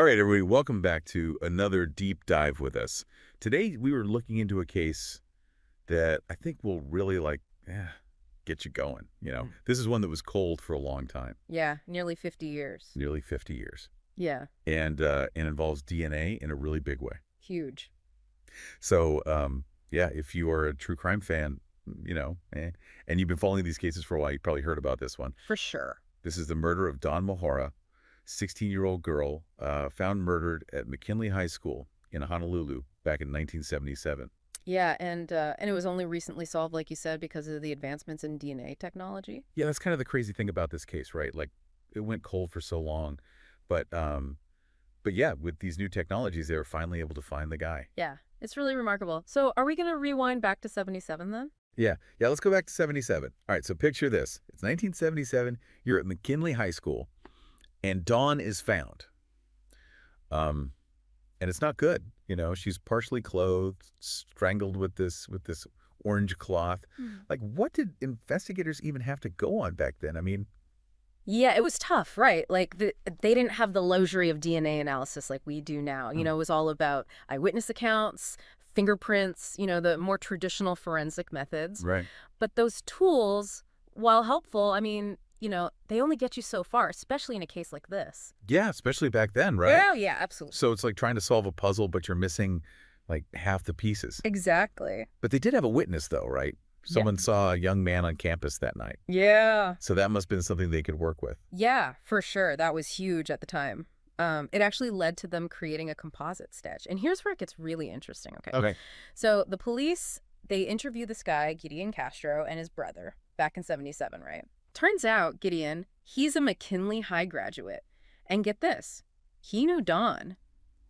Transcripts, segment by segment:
All right, everybody, welcome back to another deep dive with us. Today, we were looking into a case that I think will really, get you going. Mm. This is one that was cold for a long time, Yeah, nearly 50 years. nearly 50 years, Yeah, and involves DNA in a really big way. huge. So, yeah, if you are a true crime fan, and you've been following these cases for a while, you probably heard about this one. For sure. This is the murder of Dawn Mahora, 16-year-old girl, found murdered at McKinley High School in Honolulu back in 1977. Yeah, and it was only recently solved, like you said, because of the advancements in DNA technology. Yeah, that's kind of the crazy thing about this case, right? Like, it went cold for so long, but yeah, with these new technologies, they were finally able to find the guy. Yeah, it's really remarkable. So are we going to rewind back to 77 then? Yeah, let's go back to 77. All right, so picture this. It's 1977. You're at McKinley High School, and Dawn is found. Um, and it's not good. She's partially clothed, strangled with this orange cloth. Hmm. Like, what did investigators even have to go on back then? I mean, Yeah, it was tough, right? Like they didn't have the luxury of DNA analysis like we do now. mm, It was all about eyewitness accounts, fingerprints, the more traditional forensic methods. right. But those tools, while helpful, they only get you so far, especially in a case like this. Yeah, especially back then, right? Well, yeah, absolutely. So it's like trying to solve a puzzle, but you're missing like half the pieces. Exactly. But they did have a witness, though, right? Yeah. Someone saw a young man on campus that night. Yeah. So that must have been something they could work with. Yeah, for sure. That was huge at the time. It actually led to them creating a composite sketch. And here's where it gets really interesting, okay? Okay. So the police, they interview this guy, Gideon Castro, and his brother back in 77, right? Turns out, Gideon, he's a McKinley High graduate. And get this, he knew Dawn.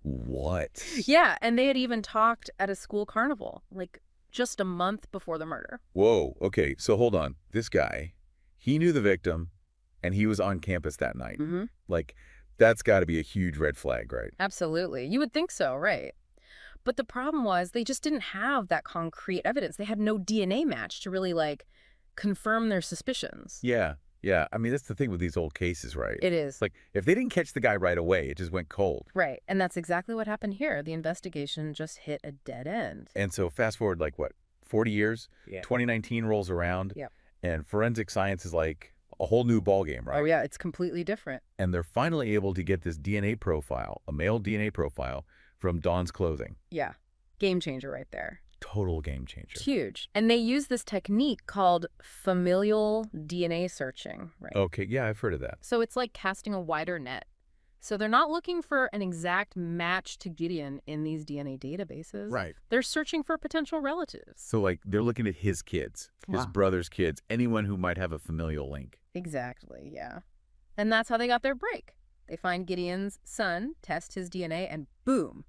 What? Yeah, and they had even talked at a school carnival, like just a month before the murder. Whoa. Okay. So hold on. This guy, he knew the victim, and he was on campus that night. Mm-hmm. Like, that's got to be a huge red flag, right? Absolutely. You would think so, right? But the problem was they just didn't have that concrete evidence. They had no DNA match to really, confirm their suspicions. Yeah. Yeah. I mean, that's the thing with these old cases, right? It is. Like, if they didn't catch the guy right away, it just went cold. Right. And that's exactly what happened here. The investigation just hit a dead end. And so fast forward, 40 years? Yeah. 2019 rolls around, Yep. and forensic science is like a whole new ballgame, right? Oh, yeah. It's completely different. And they're finally able to get this DNA profile, a male DNA profile, from Dawn's clothing. Yeah. Game changer right there. Total game changer. It's huge. And they use this technique called familial DNA searching, right? Okay, yeah, I've heard of that. So it's like casting a wider net. So they're not looking for an exact match to Gideon in these DNA databases. Right. They're searching for potential relatives. So, they're looking at his kids, his Wow. brother's kids, anyone who might have a familial link. Exactly, yeah. And that's how they got their break. They find Gideon's son, test his DNA, and boom.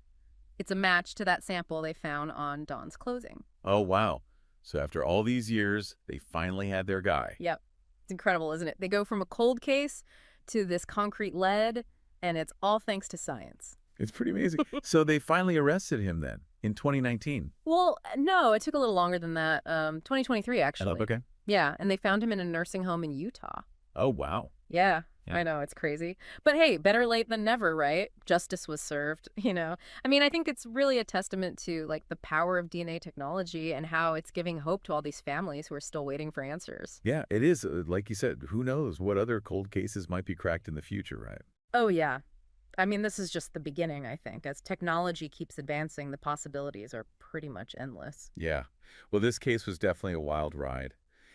It's a match to that sample they found on Dawn's clothing. Oh, wow. So after all these years, they finally had their guy. Yep. It's incredible, isn't it? They go from a cold case to this concrete lead, and it's all thanks to science. It's pretty amazing. So they finally arrested him then in 2019. Well, no, it took a little longer than that. 2023, actually. Okay. Yeah, and they found him in a nursing home in Utah. Oh, wow. Yeah, Yeah. I know, it's crazy. But hey, better late than never, right? Justice was served, I think it's really a testament to, the power of DNA technology and how it's giving hope to all these families who are still waiting for answers. Yeah, it is. Like you said, who knows what other cold cases might be cracked in the future, right? Oh, yeah. This is just the beginning, I think. As technology keeps advancing, the possibilities are pretty much endless. Yeah. Well, this case was definitely a wild ride.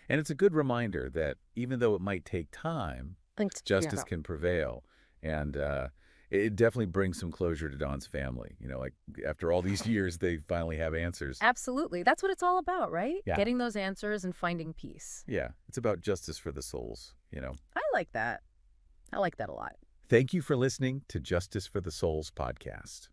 And it's a good reminder that even though it might take time, Thanks. justice can prevail. And it definitely brings some closure to Dawn's family. After all these years, they finally have answers. Absolutely. That's what it's all about, right? Yeah. Getting those answers and finding peace. Yeah, it's about justice for the souls. I like that. I like that a lot. Thank you for listening to Justice for the Souls podcast.